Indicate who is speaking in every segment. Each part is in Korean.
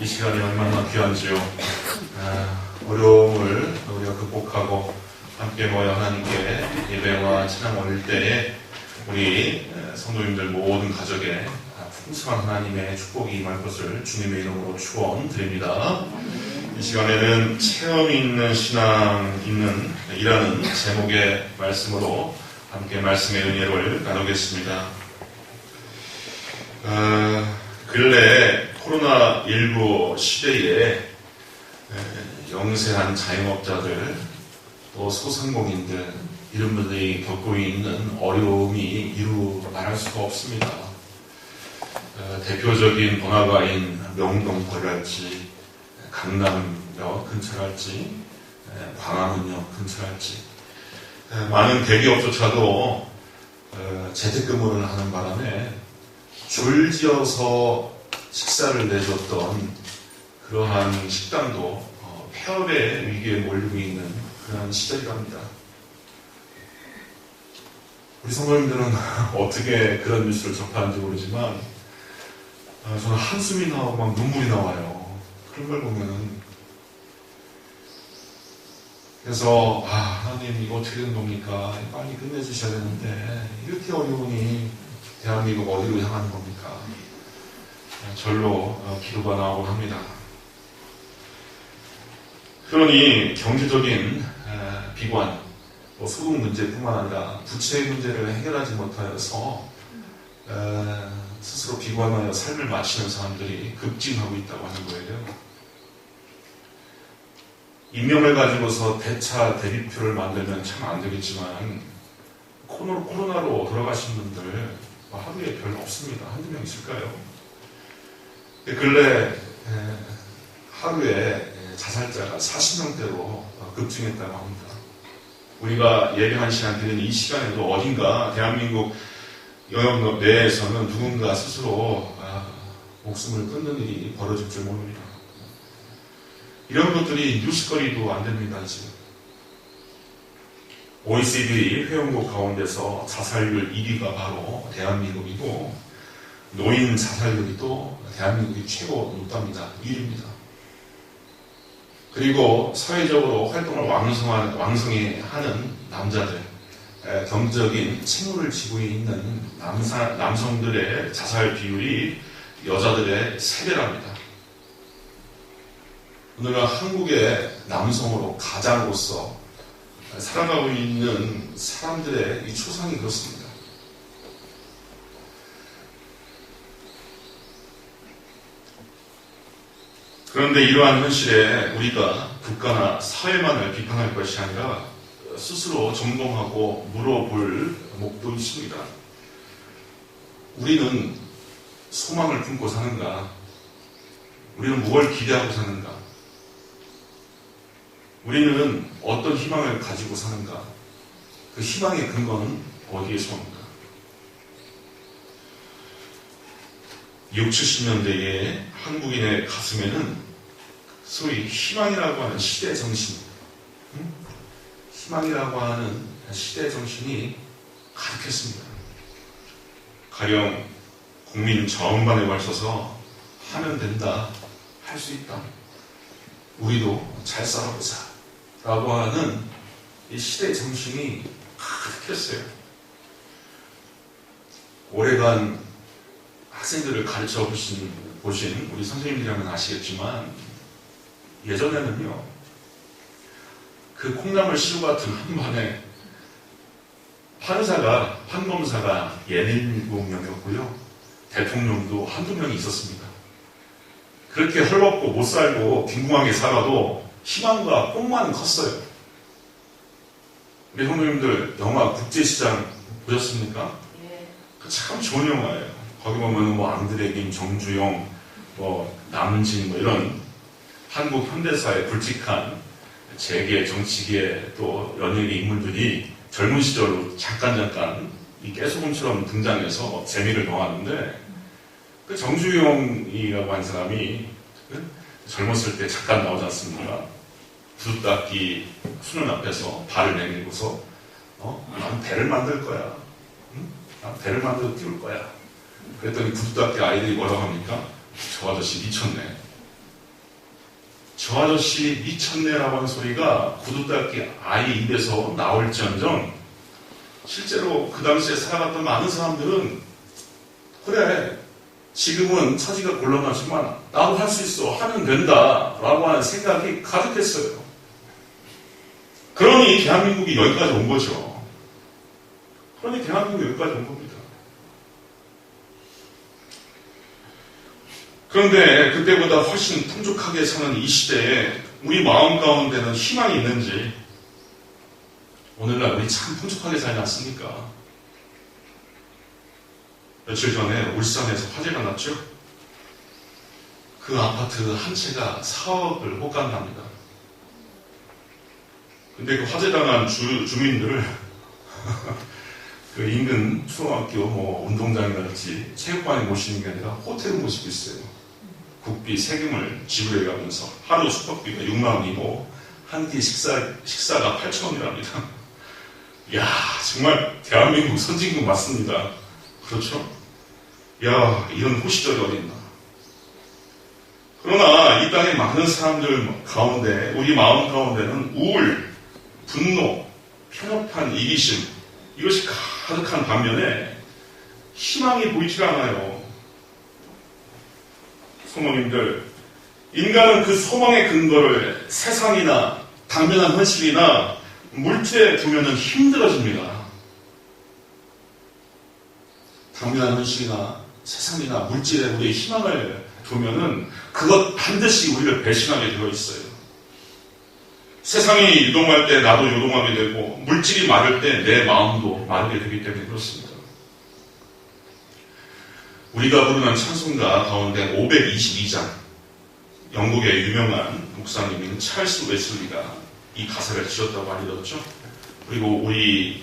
Speaker 1: 이 시간이 얼마나 귀한지요. 어려움을 우리가 극복하고 함께 모여 하나님께 예배와 찬양 올릴 때에 우리 성도님들 모든 가족에 풍성한 하나님의 축복이 임할 것을 주님의 이름으로 축원드립니다. 이 시간에는 체험이 있는 신앙 이라는 제목의 말씀으로 함께 말씀의 은혜를 나누겠습니다. 근래 코로나19 시대에 영세한 자영업자들 또 소상공인들 이런 분들이 겪고 있는 어려움이 이루 말할 수가 없습니다. 대표적인 번화가인 명동거리랄지 강남역 근처랄지 광화문역 근처랄지 많은 대기업조차도 재택근무를 하는 바람에 줄지어서 식사를 내줬던 그러한 식당도 폐업의 위기에 몰리고 있는 그런 시절이랍니다. 우리 성도님들은 어떻게 그런 뉴스를 접하는지 모르지만 저는 한숨이 나오고 막 눈물이 나와요. 그런 걸 보면은. 그래서 하나님 이거 어떻게 된 겁니까? 빨리 끝내주셔야 되는데 이렇게 어려우니 대한민국 어디로 향하는 겁니까? 절로 기도가 나오곤 합니다. 그러니 경제적인 비관, 소득 문제뿐만 아니라 부채 문제를 해결하지 못하여서 스스로 비관하여 삶을 마치는 사람들이 급증하고 있다고 하는 거예요. 임명을 가지고서 대차 대비표를 만들면 참 안 되겠지만 코로나로 돌아가신 분들 하루에 별로 없습니다. 한두 명 있을까요? 근래 하루에 자살자가 40명대로 급증했다고 합니다. 우리가 예배한 시간 드린 이 시간에도 어딘가 대한민국 영역 내에서는 누군가 스스로 목숨을 끊는 일이 벌어질 줄 모릅니다. 이런 것들이 뉴스거리도 안 됩니다. 지금 OECD 회원국 가운데서 자살률 1위가 바로 대한민국이고 노인 자살률이 또 대한민국이 최고 높답니다. 1위입니다. 그리고 사회적으로 활동을 왕성히 하는 남자들, 경제적인 채무를 지고 있는 남성들의 자살 비율이 여자들의 3배랍니다. 오늘날 한국의 남성으로 가장으로서 살아가고 있는 사람들의 이 초상이 그렇습니다. 그런데 이러한 현실에 우리가 국가나 사회만을 비판할 것이 아니라 스스로 점검하고 물어볼 목도 있습니다. 우리는 소망을 품고 사는가? 우리는 무엇을 기대하고 사는가? 우리는 어떤 희망을 가지고 사는가? 그 희망의 근거는 어디에서 옵니까? 60, 70년대에 한국인의 가슴에는 소위 희망이라고 하는 시대정신, 희망이라고 하는 시대정신이 가득했습니다. 가령 국민 전반에 걸쳐서 하면 된다, 할 수 있다, 우리도 잘 살아보자 라고 하는 이 시대정신이 가득했어요. 오래간 학생들을 가르쳐 보신 우리 선생님들이라면 아시겠지만 예전에는요, 그 콩나물 시루 같은 한반에 판검사가 예닐곱 명이었고요, 대통령도 한두 명이 있었습니다. 그렇게 헐벗고 못 살고 빈궁하게 살아도 희망과 꿈만 컸어요. 우리 성도님들 영화 국제시장 보셨습니까? 참 좋은 영화예요. 거기 보면 앙드레김, 정주영, 남진 이런 한국 현대사의 굵직한 재계, 정치계 또 연예계 인물들이 젊은 시절로 잠깐 이 깨소금처럼 등장해서 재미를 더하는데 그 정주영이라고 하는 사람이 젊었을 때 잠깐 나오지 않습니까? 구두닦이 수는 앞에서 발을 내밀고서 난 배를 만들 거야. 난 배를 만들어 띄울 거야. 그랬더니 구두닦이 아이들이 뭐라고 합니까? 저 아저씨 미쳤네. 저 아저씨 미쳤네라고 하는 소리가 구두닦이 아이 입에서 나올지언정 실제로 그 당시에 살아갔던 많은 사람들은 그래 지금은 처지가 곤란하지만 나도 할 수 있어 하면 된다 라고 하는 생각이 가득했어요. 그러니 대한민국이 여기까지 온 거죠. 그러니 대한민국이 여기까지 온 겁니다. 그런데 그때보다 훨씬 풍족하게 사는 이 시대에 우리 마음 가운데는 희망이 있는지 오늘날 우리 참 풍족하게 살지 않습니까? 며칠 전에 울산에서 화재가 났죠? 그 아파트 한 채가 4억을 호가합니다. 근데 그 화재당한 주민들을 그 인근 초등학교 운동장이랄지 체육관에 모시는 게 아니라 호텔에 모시고 있어요. 국비 세금을 지불해가면서 하루 숙박비가 6만 원이고 한 끼 식사가 8,000원이랍니다. 이야 정말 대한민국 선진국 맞습니다. 그렇죠? 야 이런 호시절이 어딨나. 그러나 이 땅의 많은 사람들 가운데 우리 마음 가운데는 우울, 분노, 편협한 이기심 이것이 가득한 반면에 희망이 보이질 않아요. 소모님들, 인간은 그 소망의 근거를 세상이나 당면한 현실이나 물질에 두면은 힘들어집니다. 당면한 현실이나 세상이나 물질에 우리의 희망을 두면은 그것 반드시 우리를 배신하게 되어 있어요. 세상이 요동할 때 나도 요동하게 되고 물질이 마를 때 내 마음도 마르게 되기 때문에 그렇습니다. 우리가 부르는 찬송가 가운데 522장 영국의 유명한 목사님인 찰스 웨슬리가 이 가사를 지었다고 알려졌죠. 그리고 우리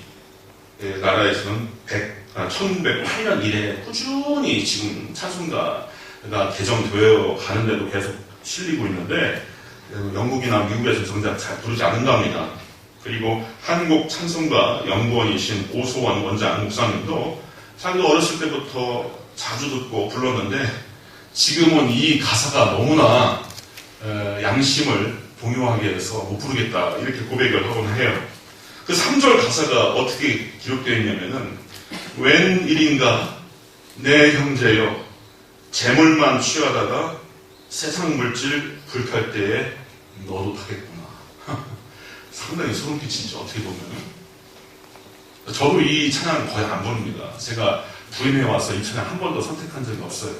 Speaker 1: 나라에서는 1908년 이래 꾸준히 지금 찬송가가 개정되어 가는데도 계속 실리고 있는데 영국이나 미국에서 정작 잘 부르지 않는가 합니다. 그리고 한국 찬송가 연구원이신 오소원 원장 목사님도 자기가 어렸을 때부터 자주 듣고 불렀는데 지금은 이 가사가 너무나 양심을 동요하게 해서 못 부르겠다 이렇게 고백을 하곤 해요. 그 3절 가사가 어떻게 기록되어 있냐면은 웬일인가 내 형제여 재물만 취하다가 세상 물질 불탈 때에 너도 타겠구나. 상당히 소름 끼치죠. 어떻게 보면 저도 이 찬양 거의 안 부릅니다. 제가 부임해 와서 이 찬양 한 번도 선택한 적이 없어요.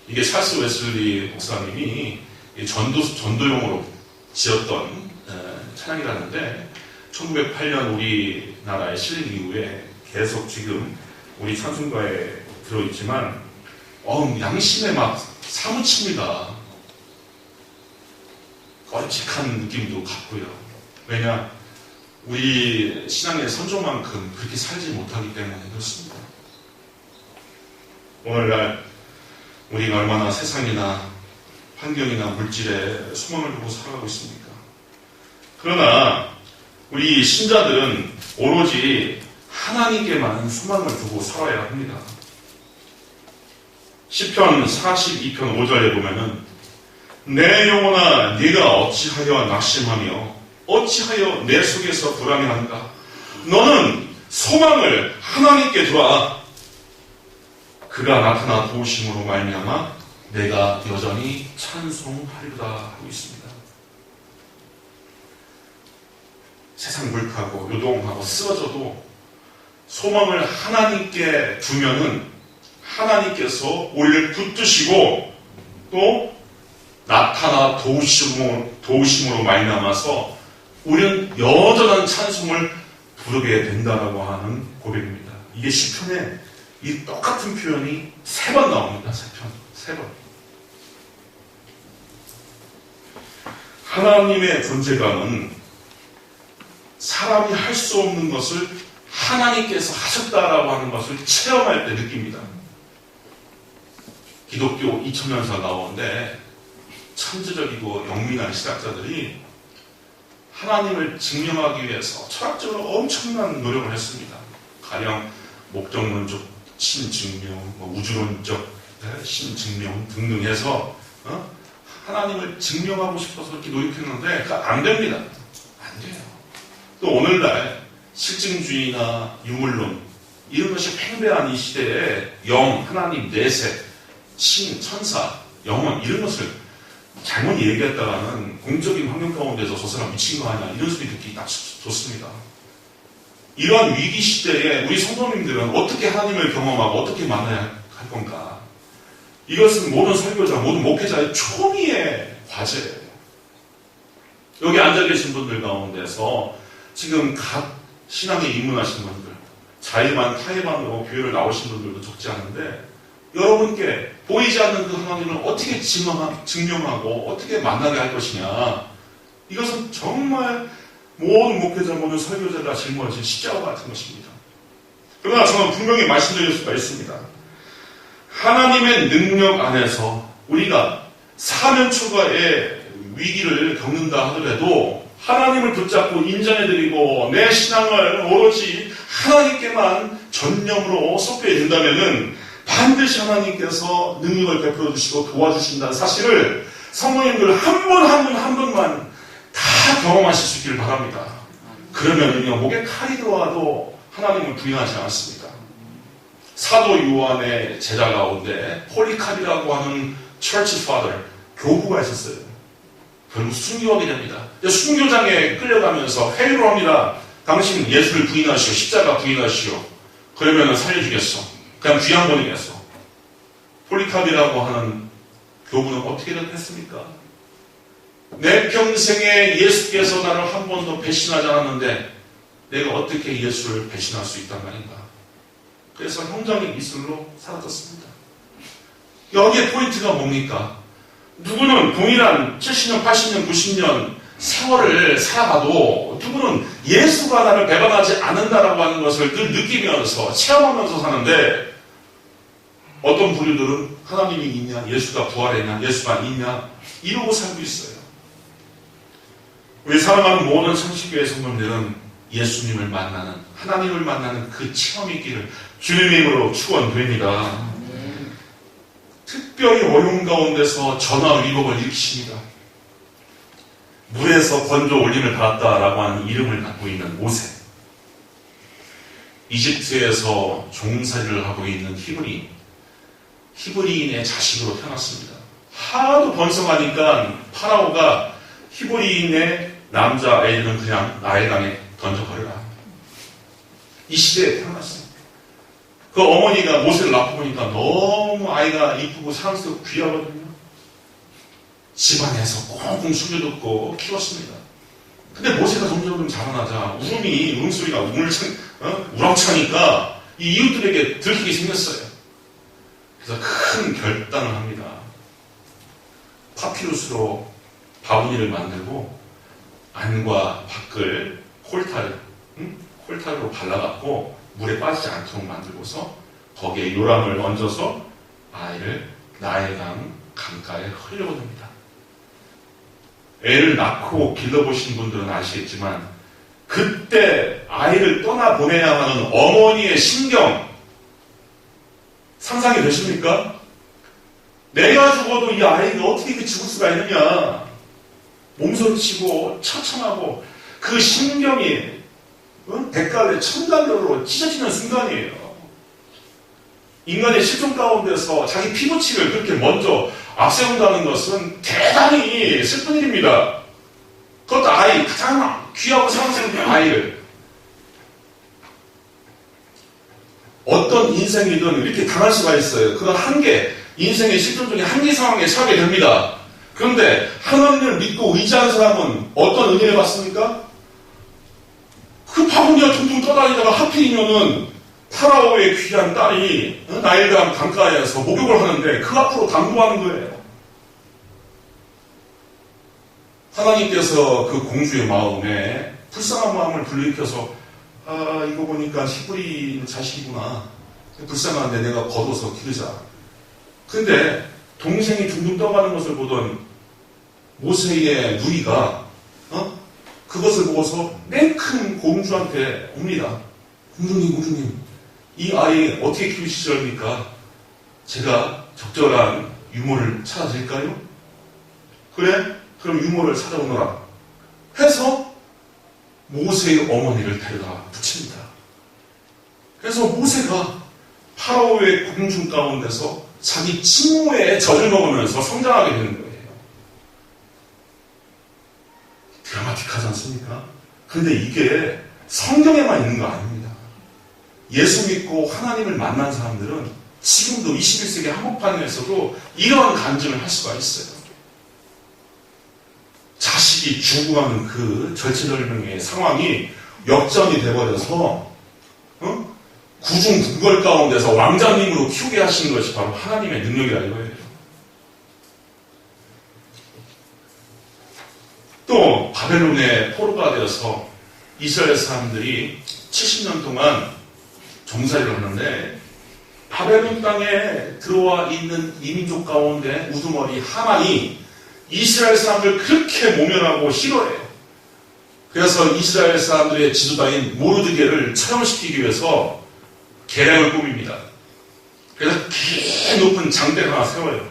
Speaker 1: 이게 찰스 웨슬리 목사님이 전도용으로 지었던 찬양이라는데 1908년 우리나라에 실린 이후에 계속 지금 우리 찬송가에 들어있지만 양심에 막 사무칩니다. 끔찍한 느낌도 같고요. 왜냐? 우리 신앙의 선조만큼 그렇게 살지 못하기 때문에 그렇습니다. 오늘날 우리가 얼마나 세상이나 환경이나 물질에 소망을 두고 살아가고 있습니까? 그러나 우리 신자들은 오로지 하나님께만 소망을 두고 살아야 합니다. 시편 42편 5절에 보면은 내 영혼아 네가 어찌하여 낙심하며 어찌하여 내 속에서 불안해한가. 너는 소망을 하나님께 두라. 그가 나타나 도우심으로 말미암아 내가 여전히 찬송하리라 하고 있습니다. 세상 불타고 요동하고 쓰러져도 소망을 하나님께 두면은 하나님께서 우리를 붙드시고 또 나타나 도우심으로 말미암아서 우리는 여전한 찬송을 부르게 된다라고 하는 고백입니다. 이게 시편에 이 똑같은 표현이 3번 나옵니다. 3번. 하나님의 존재감은 사람이 할 수 없는 것을 하나님께서 하셨다라고 하는 것을 체험할 때 느낍니다. 기독교 2000년사 나오는데 천재적이고 영민한 시각자들이 하나님을 증명하기 위해서 철학적으로 엄청난 노력을 했습니다. 가령 목적론적 신증명, 우주론적 신증명 등등 해서 하나님을 증명하고 싶어서 그렇게 노력했는데 그거 안 됩니다. 안 돼요. 또 오늘날 실증주의나 유물론 이런 것이 팽배한 이 시대에 영, 하나님, 내세, 신, 천사, 영혼 이런 것을 잘못 얘기했다가는 공적인 환경 가운데서 저 사람 미친 거 아니야 이런 소리 듣기 딱 좋습니다. 이런 위기 시대에 우리 성도님들은 어떻게 하나님을 경험하고 어떻게 만나야 할 건가? 이것은 모든 설교자, 모든 목회자의 총의의 과제예요. 여기 앉아 계신 분들 가운데서 지금 각 신앙에 입문하신 분들, 자의반, 타의반으로 교회를 나오신 분들도 적지 않은데 여러분께 보이지 않는 그 하나님을 어떻게 증명하고 어떻게 만나게 할 것이냐. 이것은 정말 모든 목회자, 모든 설교자가 짊어진 십자가 같은 것입니다. 그러나 저는 분명히 말씀드릴 수가 있습니다. 하나님의 능력 안에서 우리가 사면 초과의 위기를 겪는다 하더라도 하나님을 붙잡고 인정해드리고 내 신앙을 오로지 하나님께만 전념으로 쏟게 된다면은 반드시 하나님께서 능력을 베풀어 주시고 도와주신다는 사실을 성도님들 한 분만 다 경험하실 수 있기를 바랍니다. 그러면요 목에 칼이 들어와도 하나님을 부인하지 않습니다. 사도 요한의 제자 가운데 폴리캅이라고 하는 처치 파더, 교부가 있었어요. 결국 순교하게 됩니다. 순교장에 끌려가면서 회유를 합니다. 당신 예수를 부인하시오. 십자가 부인하시오. 그러면 살려주겠어. 그냥 귀양 보내겠어. 폴리캅이라고 하는 교부는 어떻게 했습니까? 내 평생에 예수께서 나를 한 번도 배신하지 않았는데 내가 어떻게 예수를 배신할 수 있단 말인가? 그래서 형장의 미술로 사라졌습니다. 여기에 포인트가 뭡니까? 누구는 동일한 70년, 80년, 90년 세월을 살아가도 누구는 예수가 나를 배반하지 않는다라고 하는 것을 늘 느끼면서 체험하면서 사는데 어떤 부류들은 하나님이 있냐, 예수가 부활했냐, 예수가 있냐 이러고 살고 있어요. 우리 사랑하는 모든 성식교회 성도님들은 예수님을 만나는, 하나님을 만나는 그 체험이 있기를 주님의 이름으로 축원드립니다. 특별히 어려운 가운데서 전화 위복을 일으키십니다. 물에서 건져 올림을 받았다라고 하는 이름을 갖고 있는 모세. 이집트에서 종살이를 하고 있는 히브리인의 자식으로 태어났습니다. 하도 번성하니까 파라오가 히브리인의 남자아이들은 그냥 나일강에 던져버려라. 이 시대에 태어났습니다. 그 어머니가 모세를 낳고 보니까 너무 아이가 이쁘고 사랑스럽고 귀하거든요. 집안에서 꽁꽁 숨겨뒀고 키웠습니다. 근데 모세가 점점 자라나자 울음소리가 우렁차니까 이 이웃들에게 들키게 생겼어요. 그래서 큰 결단을 합니다. 파피루스로 바구니를 만들고 안과 밖을 콜타르로 발라갖고 물에 빠지지 않도록 만들고서 거기에 요람을 얹어서 아이를 나일강 강가에 흘려보냅니다. 애를 낳고 길러보신 분들은 아시겠지만 그때 아이를 떠나보내야 하는 어머니의 심경 상상이 되십니까? 내가 죽어도 이 아이가 어떻게 이렇게 죽을 수가 있느냐. 몸서치고 처참하고 그 심경이 백갈래 천단으로 찢어지는 순간이에요. 인간의 실존 가운데서 자기 피부치를 그렇게 먼저 앞세운다는 것은 대단히 슬픈 일입니다. 그것도 아이, 가장 귀하고 사랑스러운 아이를. 어떤 인생이든 이렇게 당할 수가 있어요. 그건 한계, 인생의 실존적인 한계 상황에 처하게 됩니다. 그런데 하나님을 믿고 의지하는 사람은 어떤 은혜를 받습니까? 그 바구니가 둥둥 떠다니다가 하필이면은 파라오의 귀한 딸이 나일강 강가에서 목욕을 하는데 그 앞으로 당도하는 거예요. 하나님께서 그 공주의 마음에 불쌍한 마음을 불러일으켜서 이거 보니까 히브리 자식이구나. 불쌍한데 내가 걷어서 기르자. 근데 동생이 둥둥 떠가는 것을 보던 모세의 누이가 그것을 보고서 맨 큰 공주한테 옵니다. 공주님, 이 아이 어떻게 키우시렵니까? 제가 적절한 유모를 찾아드릴까요? 그래? 그럼 유모를 찾아오너라 해서 모세의 어머니를 데려다 붙입니다. 그래서 모세가 파라오의 궁중 가운데서 자기 친모의 젖을 먹으면서 성장하게 되는 거예요. 드라마틱하지 않습니까? 근데 이게 성경에만 있는 거 아닙니다. 예수 믿고 하나님을 만난 사람들은 지금도 21세기 한복판에서도 이러한 간증을 할 수가 있어요. 자식이 죽어가는 그 절체절명의 상황이 역전이 돼버려서 구중궁궐 가운데서 왕자님으로 키우게 하시는 것이 바로 하나님의 능력이라 이거예요. 또 바벨론의 포로가 되어서 이스라엘 사람들이 70년 동안 종살이를 하는데 바벨론 땅에 들어와 있는 이민족 가운데 우두머리 하만이 이스라엘 사람들 그렇게 모면하고 싫어해요. 그래서 이스라엘 사람들의 지도자인 모르드게를 처형시키기 위해서 계략을 꾸밉니다. 그래서 꽤 높은 장대를 하나 세워요.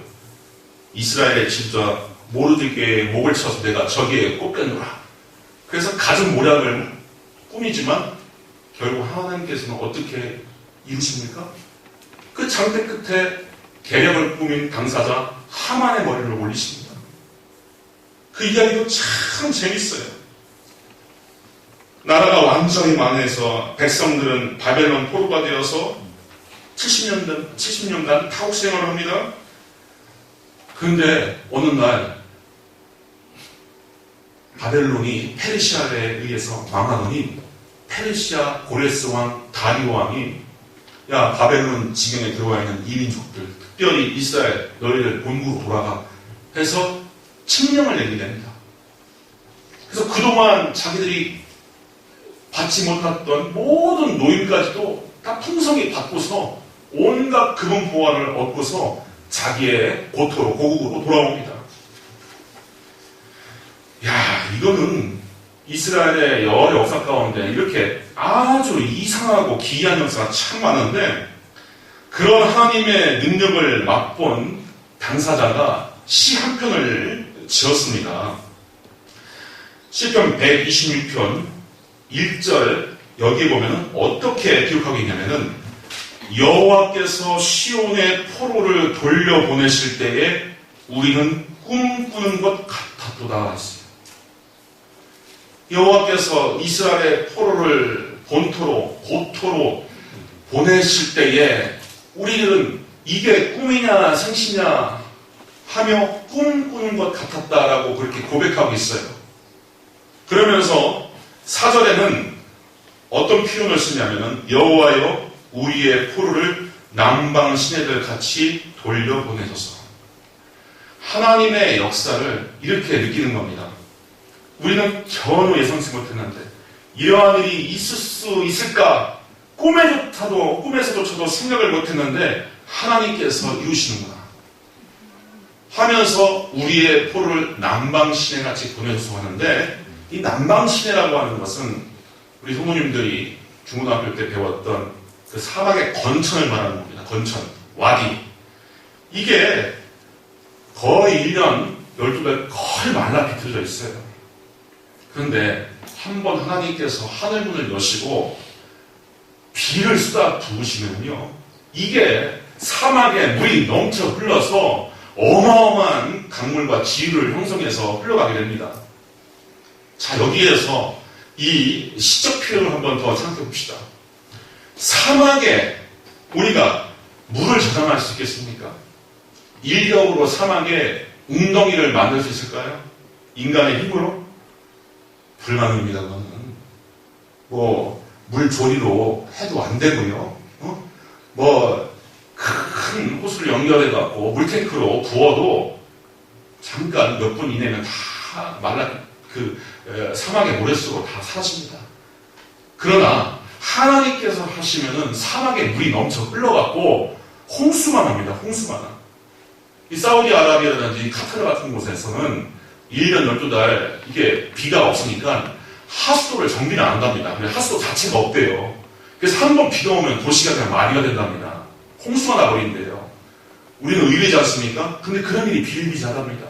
Speaker 1: 이스라엘의 지도자 모르드게의 목을 쳐서 내가 저기에 꼽겠노라. 그래서 가진 모략을 꾸미지만 결국 하나님께서는 어떻게 이루십니까? 그 장대 끝에 계략을 꾸민 당사자 하만의 머리를 올리십니다. 그 이야기도 참 재밌어요. 나라가 완전히 망해서 백성들은 바벨론 포로가 되어서 70년간 타국 생활을 합니다. 그런데 어느 날 바벨론이 페르시아에 의해서 망하더니 페르시아 고레스 왕 다리오 왕이 야 바벨론 지경에 들어와 있는 이민족들 특별히 이스라엘 너희들 본국으로 돌아가 해서 칙령을 내게 됩니다. 그래서 그동안 자기들이 받지 못했던 모든 노임까지도 다 풍성히 받고서 온갖 금은 보화를 얻고서 자기의 고토로 고국으로 돌아옵니다. 야, 이거는 이스라엘의 여러 역사 가운데 이렇게 아주 이상하고 기이한 역사가 참 많은데 그런 하나님의 능력을 맛본 당사자가 시 한 편을 지었습니다. 시편 126편 1절 여기에 보면 어떻게 기록하고 있냐면은 여호와께서 시온의 포로를 돌려보내실 때에 우리는 꿈꾸는 것 같았도다 했어요. 여호와께서 이스라엘의 포로를 본토로 고토로 보내실 때에 우리들은 이게 꿈이냐 생시냐 하며 꿈꾸는 것 같았다라고 그렇게 고백하고 있어요. 그러면서 4절에는 어떤 표현을 쓰냐면은 여호와여 우리의 포로를 남방 시내들 같이 돌려보내소서. 하나님의 역사를 이렇게 느끼는 겁니다. 우리는 전혀 예상치 못했는데 이러한 일이 있을 수 있을까? 꿈에서조차도 생각을 못했는데 하나님께서 이루시는구나 하면서 우리의 포로를 남방시내같이 보내소서 하는데 이 남방시내라고 하는 것은 우리 부모님들이 중고등학교 때 배웠던 그 사막의 건천을 말하는 겁니다. 건천, 와디. 이게 거의 1년 12달 거의 말라 비틀어져 있어요. 그런데 한번 하나님께서 하늘문을 여시고 비를 쏟아 부으시면요. 이게 사막에 물이 넘쳐 흘러서 어마어마한 강물과 지류를 형성해서 흘러가게 됩니다. 자, 여기에서 이 시적 표현을 한번 더 생각해 봅시다. 사막에 우리가 물을 저장할 수 있겠습니까? 인력으로 사막에 웅덩이를 만들 수 있을까요? 인간의 힘으로? 불가능합니다. 그거는 물조리로 해도 안 되고요. 큰 호수를 연결해갖고 물탱크로 부어도 잠깐 몇 분 이내면 다 사막의 모래속으로 다 사라집니다. 그러나 하나님께서 하시면은 사막에 물이 넘쳐 흘러갖고 홍수만 합니다. 홍수만. 이 사우디아라비아라든지 카타르 같은 곳에서는 1년 12달 이게 비가 없으니까 하수도를 정비를 안 한답니다. 근데 하수도 자체가 없대요. 그래서 한 번 비가 오면 도시가 그냥 마비가 된답니다. 홍수가 나버린대요. 우리는 의외지 않습니까? 근데 그런 일이 비일비재하답니다.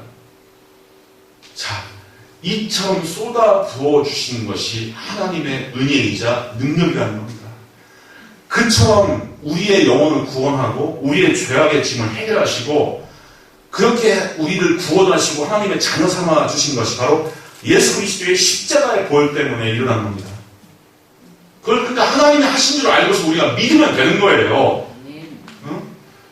Speaker 1: 이처럼 쏟아 부어 주시는 것이 하나님의 은혜이자 능력이라는 겁니다. 그처럼 우리의 영혼을 구원하고 우리의 죄악의 짐을 해결하시고 그렇게 우리를 구원하시고 하나님의 자녀 삼아 주신 것이 바로 예수 그리스도의 십자가의 보혈 때문에 일어난 겁니다. 그걸 그러니까 하나님이 하신 줄 알고서 우리가 믿으면 되는 거예요.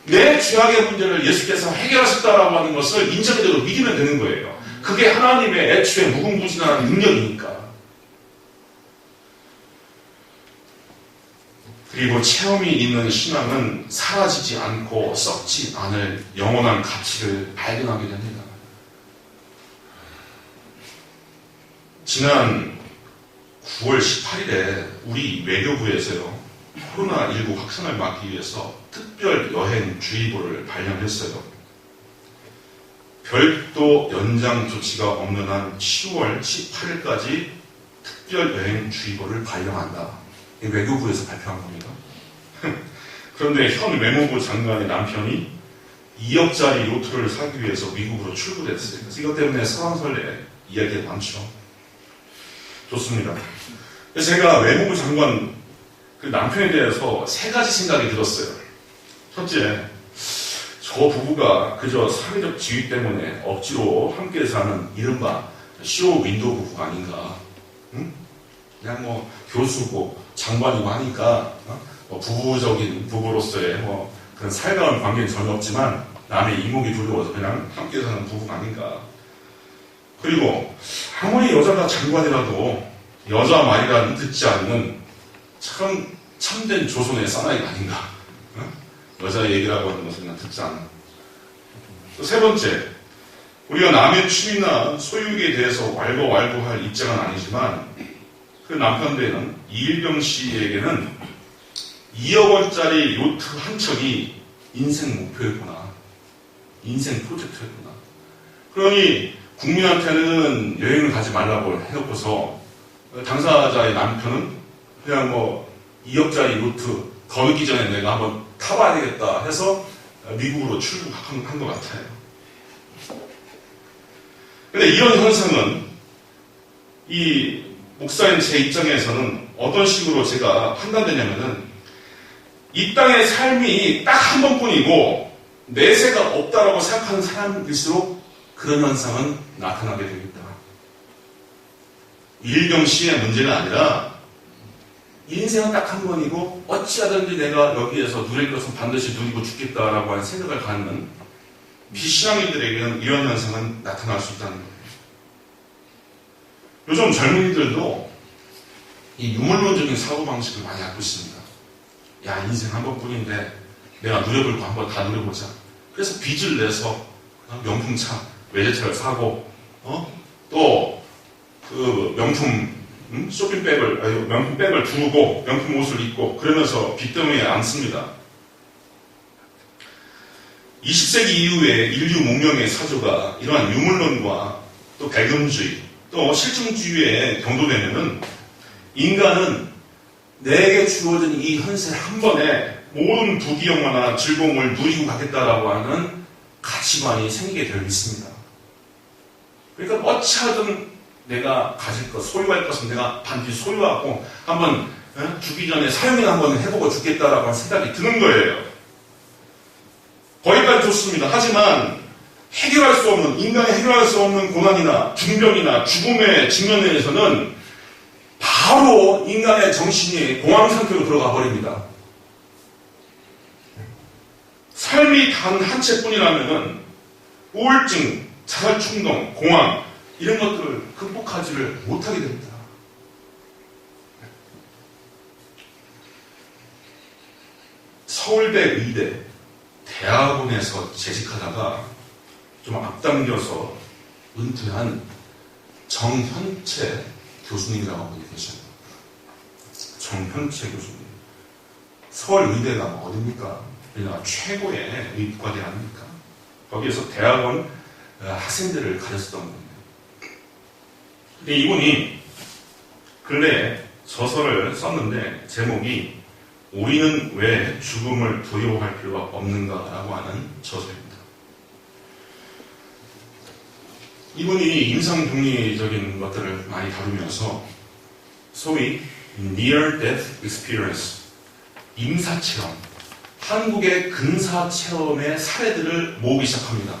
Speaker 1: 내 죄악의 문제를 예수께서 해결하셨다라고 하는 것을 인정대로 믿으면 되는 거예요. 그게 하나님의 애초에 무궁무진한 능력이니까. 그리고 체험이 있는 신앙은 사라지지 않고 썩지 않을 영원한 가치를 발견하게 됩니다. 지난 9월 18일에 우리 외교부에서요, 코로나19 확산을 막기 위해서 특별 여행 주의보를 발령했어요. 별도 연장 조치가 없는 한 10월 18일까지 특별 여행 주의보를 발령한다. 외교부에서 발표한 겁니다. 그런데 현 외무부 장관의 남편이 2억짜리 요트를 사기 위해서 미국으로 출국했어요. 그래서 이것 때문에 설왕설래 이야기가 많죠. 좋습니다. 제가 외무부 장관 그 남편에 대해서 세 가지 생각이 들었어요. 첫째, 저 부부가 그저 사회적 지위 때문에 억지로 함께 사는 이른바 쇼 윈도우 부부가 아닌가. 응? 그냥 뭐 교수고 장관이고 하니까 뭐 부부적인 부부로서의 뭐 그런 살가운 관계는 전혀 없지만 남의 이목이 두려워서 그냥 함께 사는 부부가 아닌가. 그리고 아무리 여자가 장관이라도 여자 말이라는 듣지 않는 참 참된 조선의 사나이가 아닌가. 여자 얘기라고 하는 것을 그냥 듣지 않는. 또 세 번째, 우리가 남의 취미나 소유에 대해서 왈가왈부할 입장은 아니지만 그 남편 되는 이일병 씨에게는 2억 원짜리 요트 한 척이 인생 목표였구나. 인생 프로젝트였구나. 그러니 국민한테는 여행을 가지 말라고 해놓고서 당사자의 남편은 그냥 뭐 2억짜리 요트 더 늦기 전에 내가 한번 타봐야 되겠다 해서 미국으로 출국한 것 같아요. 근데 이런 현상은 이 목사인 제 입장에서는 어떤 식으로 제가 판단되냐면은 이 땅의 삶이 딱 한 번뿐이고 내세가 없다라고 생각하는 사람일수록 그런 현상은 나타나게 되겠다. 이일경 씨의 문제가 아니라 인생은 딱 한 번이고 어찌하든지 내가 여기에서 누릴 것은 반드시 누리고 죽겠다라고 하는 생각을 갖는 비신앙인들에게는 이런 현상은 나타날 수 있다는 거예요. 요즘 젊은이들도 이 유물론적인 사고방식을 많이 갖고 있습니다. 야, 인생 한 번뿐인데 내가 누려볼 거 한번 다 누려보자. 그래서 빚을 내서 명품차, 외제차를 사고 또 그 명품 쇼핑백을, 명품백을 두르고 명품 옷을 입고 그러면서 빚 때문에 안 씁니다. 20세기 이후에 인류 문명의 사조가 이러한 유물론과 또 배금주의, 또 실증주의에 경도되면은 인간은 내게 주어진 이 현세 한 번에 모든 부귀영화나 즐거움을 누리고 가겠다라고 하는 가치관이 생기게 되어 있습니다. 그러니까 어찌하든 내가 가질 것, 소유할 것은 내가 반드시 소유하고 한번 죽기 전에 사용이나 한번 해보고 죽겠다라고 하는 생각이 드는 거예요. 거기까지 좋습니다. 하지만 해결할 수 없는, 인간이 해결할 수 없는 고난이나 중병이나 죽음의 직면에서는 바로 인간의 정신이 공황 상태로 들어가 버립니다. 삶이 단 한 채뿐이라면은 우울증, 자살 충동, 공황 이런 것들을 극복하지를 못하게 됩니다. 서울대 의대 대학원에서 재직하다가 좀 앞당겨서 은퇴한 정현채 교수님이라고 한 분이 계셔요. 정현채 교수님. 서울의대가 어딥니까? 우리나라 최고의 의과대 아닙니까? 거기에서 대학원 학생들을 가르쳤던 겁니다. 근데 이분이 근래에 저서를 썼는데 제목이 우리는 왜 죽음을 두려워할 필요가 없는가라고 하는 저서입니다. 이분이 임상병리적인 것들을 많이 다루면서 소위 Near Death Experience, 임사체험, 한국의 근사체험의 사례들을 모으기 시작합니다.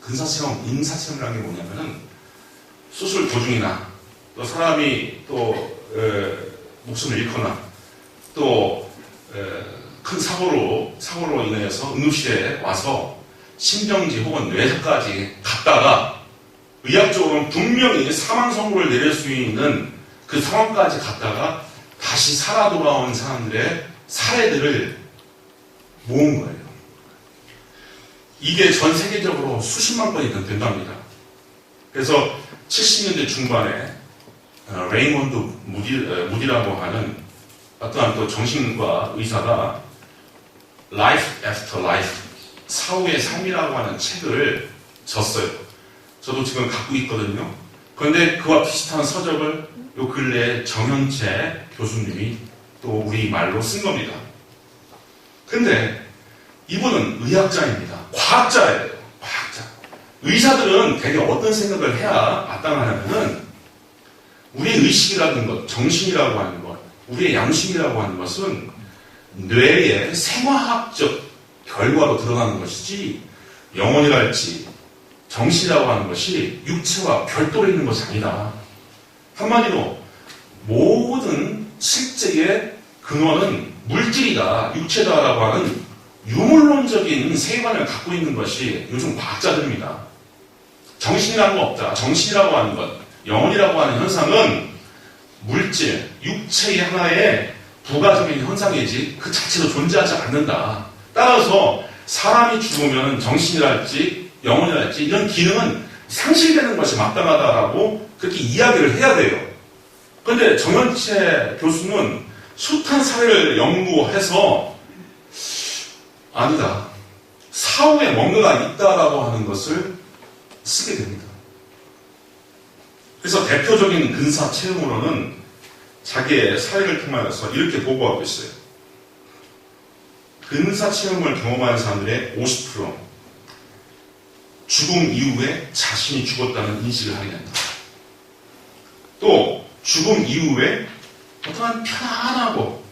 Speaker 1: 근사체험, 임사체험이라는 게 뭐냐면은 수술 도중이나 또 사람이 또 목숨을 잃거나 또 큰 사고로 인해서 응급실에 와서 심정지 혹은 뇌사까지 갔다가 의학적으로는 분명히 사망 선고를 내릴 수 있는 그 상황까지 갔다가 다시 살아 돌아온 사람들의 사례들을 모은 거예요. 이게 전 세계적으로 수십만 건이 된답니다. 그래서 70년대 중반에 레이몬드 무디라고 하는 어떠한 또 정신과 의사가 Life After Life, 사후의 삶이라고 하는 책을 졌어요. 저도 지금 갖고 있거든요. 그런데 그와 비슷한 서적을 요 근래에 정현채 교수님이 또 우리 말로 쓴 겁니다. 근데 이분은 의학자입니다. 과학자예요. 과학자. 의사들은 되게 어떤 생각을 해야 마땅하냐면은 우리의 의식이라는 것, 정신이라고 하는 것, 우리의 양심이라고 하는 것은 뇌의 생화학적 결과로 드러나는 것이지 영혼이랄지 정신이라고 하는 것이 육체와 별도로 있는 것이 아니다. 한마디로 모든 실제의 근원은 물질이다, 육체다라고 하는 유물론적인 세계관을 갖고 있는 것이 요즘 과학자들입니다. 정신이라는 거 없다. 정신이라고 하는 것, 영혼이라고 하는 현상은 물질, 육체의 하나의 부가적인 현상이지 그 자체로 존재하지 않는다. 따라서 사람이 죽으면 정신이랄지 영혼이랄지 이런 기능은 상실되는 것이 마땅하다라고 그렇게 이야기를 해야 돼요. 그런데 정현채 교수는 숱한 사례를 연구해서 아니다. 사후에 뭔가가 있다라고 하는 것을 쓰게 됩니다. 그래서 대표적인 근사 체험으로는 자기의 사례를 통하여서 이렇게 보고하고 있어요. 근사 체험을 경험한 사람들의 50% 죽음 이후에 자신이 죽었다는 인식을 하게 된다. 또 죽음 이후에 어떠한 편안하고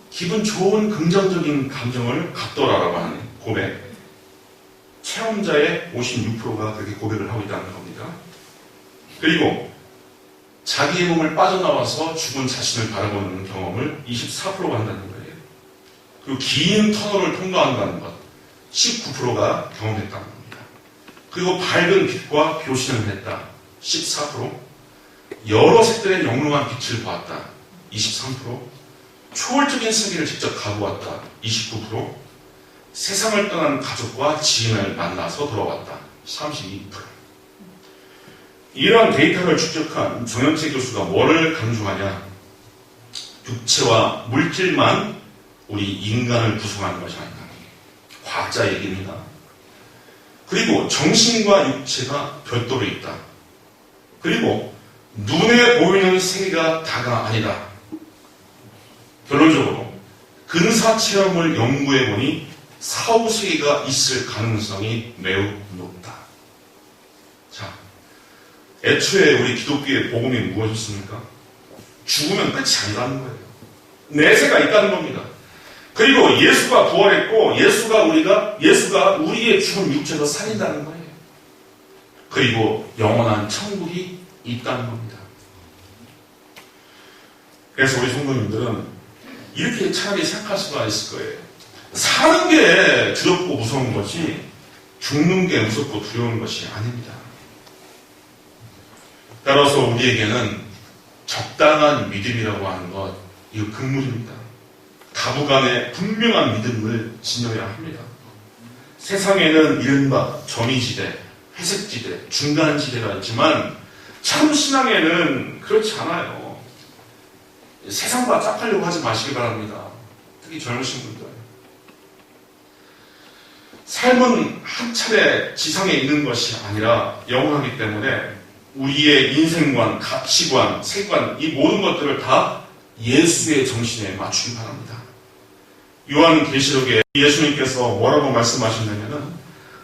Speaker 1: 기분 좋은 긍정적인 감정을 갖더라라고 하는 고백. 체험자의 56%가 그렇게 고백을 하고 있다는 겁니다. 그리고 자기의 몸을 빠져나와서 죽은 자신을 바라보는 경험을 24%가 한다는 거예요. 그리고 긴 터널을 통과한다는 것 19%가 경험했다는 겁니다. 그리고 밝은 빛과 교신을 했다 14%, 여러 색들의 영롱한 빛을 보았다 23%, 초월적인 세계를 직접 가보았다 29%, 세상을 떠난 가족과 지인을 만나서 돌아왔다 32%. 이러한 데이터를 축적한 정현채 교수가 뭐를 강조하냐? 육체와 물질만 우리 인간을 구성하는 것이 아니다. 과학자 얘기입니다. 그리고 정신과 육체가 별도로 있다. 그리고 눈에 보이는 세계가 다가 아니다. 결론적으로 근사체험을 연구해보니 사후 세계가 있을 가능성이 매우 높다. 자, 애초에 우리 기독교의 복음이 무엇이었습니까? 죽으면 끝이 아니라는 거예요. 내세가 있다는 겁니다. 그리고 예수가 부활했고 예수가 우리의 죽은 육체에서 살린다는 거예요. 그리고 영원한 천국이 있다는 겁니다. 그래서 우리 성도님들은 이렇게 차라리 생각할 수가 있을 거예요. 사는 게 두렵고 무서운 것이 죽는 게 무섭고 두려운 것이 아닙니다. 따라서 우리에게는 적당한 믿음이라고 하는 것, 이거 금물입니다. 가부간의 분명한 믿음을 지녀야 합니다. 세상에는 이른바 점이지대, 회색지대, 중간지대가 있지만 참 신앙에는 그렇지 않아요. 세상과 짝하려고 하지 마시기 바랍니다. 특히 젊으신 분들. 삶은 한 차례 지상에 있는 것이 아니라 영원하기 때문에 우리의 인생관, 가치관, 세관 이 모든 것들을 다 예수의 정신에 맞추기 바랍니다. 요한계시록에 예수님께서 뭐라고 말씀하셨냐면은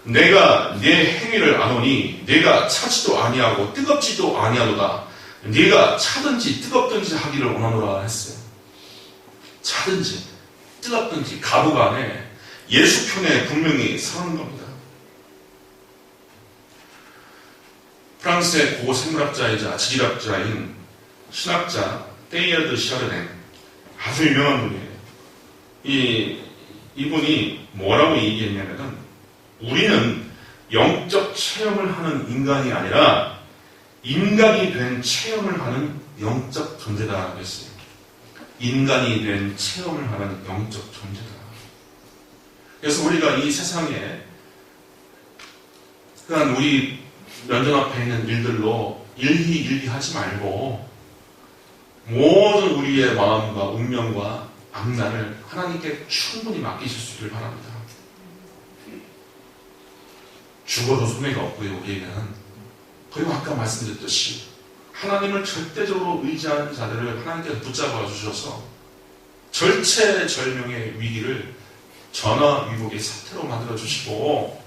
Speaker 1: 내가 내 행위를 아노니 내가 차지도 아니하고 뜨겁지도 아니하도다. 네가 차든지 뜨겁든지 하기를 원하노라 했어요. 차든지 뜨겁든지 가부간에 예수 편에 분명히 서는 겁니다. 프랑스의 고생물학자이자 지질학자인 신학자 테이어드 샤르렌, 아주 유명한 분이에요. 이분이 뭐라고 얘기했냐면은 우리는 영적 체험을 하는 인간이 아니라 인간이 된 체험을 하는 영적 존재다 그랬어요. 인간이 된 체험을 하는 영적 존재다. 그래서 우리가 이 세상에 그냥 우리 면전 앞에 있는 일들로 일희일비하지 말고 모든 우리의 마음과 운명과 앞날을 하나님께 충분히 맡기실 수 있기를 바랍니다. 죽어도 손해가 없고요. 우리에게는. 그리고 아까 말씀드렸듯이 하나님을 절대적으로 의지하는 자들을 하나님께서 붙잡아 주셔서 절체절명의 위기를 전화위복의 사태로 만들어 주시고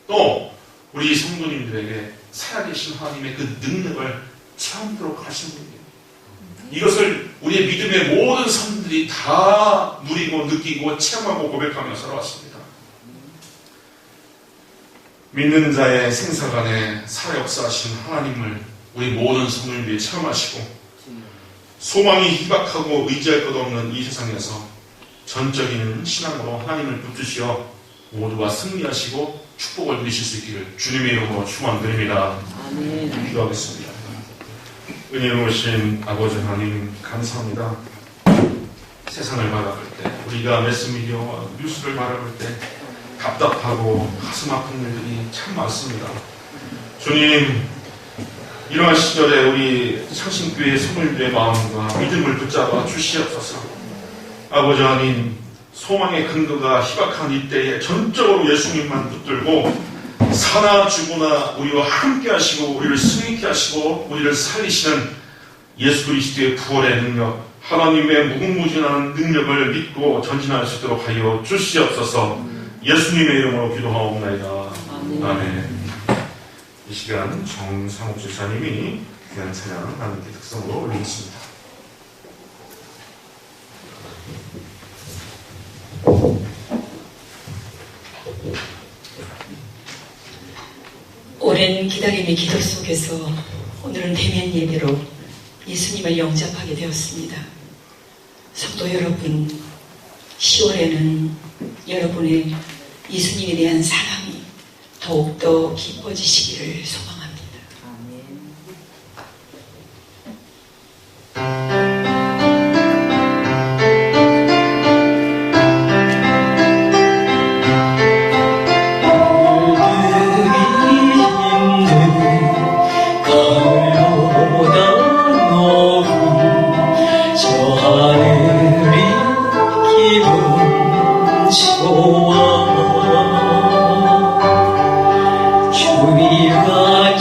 Speaker 1: 또 우리 성도님들에게 살아계신 하나님의 그 능력을 체험토록 하신 분이에요. 이것을 우리의 믿음의 모든 성도들이 다 누리고 느끼고 체험하고 고백하며 살아왔습니다. 믿는 자의 생사간에 살아 역사하신 하나님을 우리 모든 성도님들이 체험하시고 소망이 희박하고 의지할 것 없는 이 세상에서 전적인 신앙으로 하나님을 붙드시어 모두가 승리하시고 축복을 누리실 수 있기를 주님의 이름으로 축원드립니다. 아멘. 기도하겠습니다. 은혜로우신 아버지 하나님 감사합니다. 세상을 바라볼 때 우리가 매스미디어와 뉴스를 바라볼 때 답답하고 가슴 아픈 일들이 참 많습니다. 주님, 이러한 시절에 우리 창신교회의 성도님들의 마음과 믿음을 붙잡아 주시옵소서. 아버지 하나님, 소망의 근거가 희박한 이때에 전적으로 예수님만 붙들고 사나 죽으나 우리와 함께 하시고 우리를 승리케 하시고 우리를 살리시는 예수 그리스도의 부활의 능력, 하나님의 무궁무진한 능력을 믿고 전진할 수 있도록 하여 주시옵소서. 예수님의 이름으로 기도하옵나이다. 아멘. 이 시간 정상욱 집사님이 귀한 찬양 하나님께 특성으로 올리겠습니다.
Speaker 2: 오랜 기다림의 기도 속에서 오늘은 대면 예배로 예수님을 영접하게 되었습니다. 성도 여러분, 10월에는 여러분의 예수님에 대한 사랑이 더욱더 깊어지시기를 소망합니다.
Speaker 3: 주가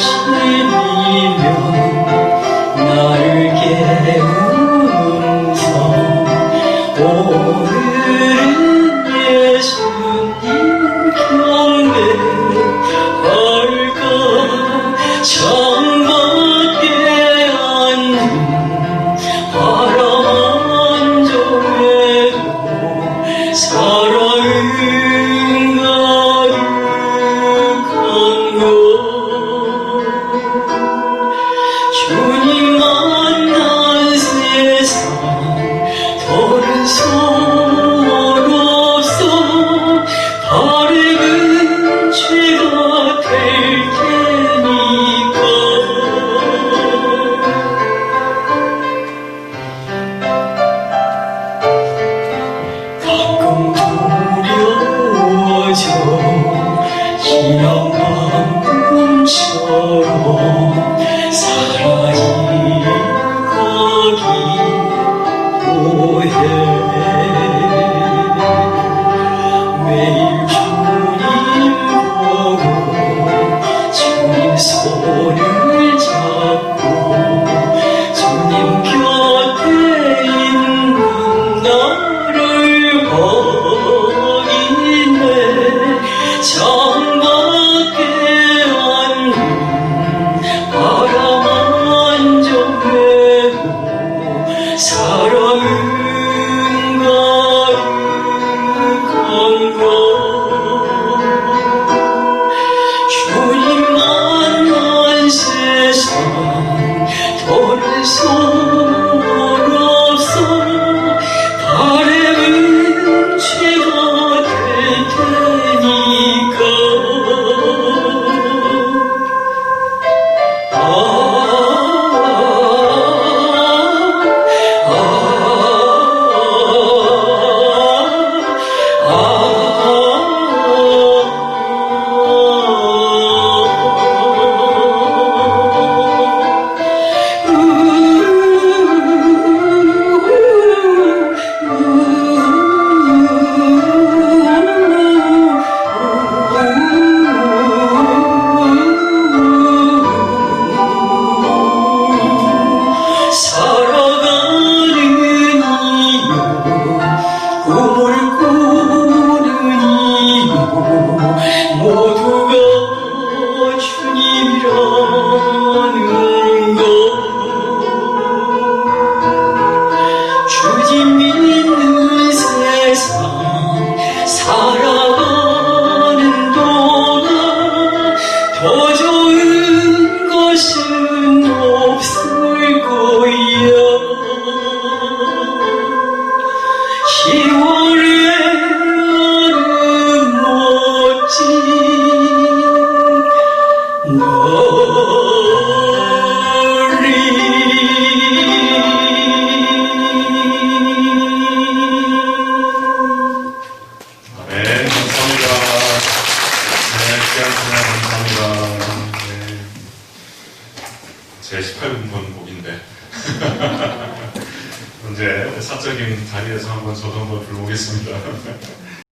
Speaker 1: 제 18번 곡인데 이제 사적인 자리에서 한번 저도 한번 불러보겠습니다.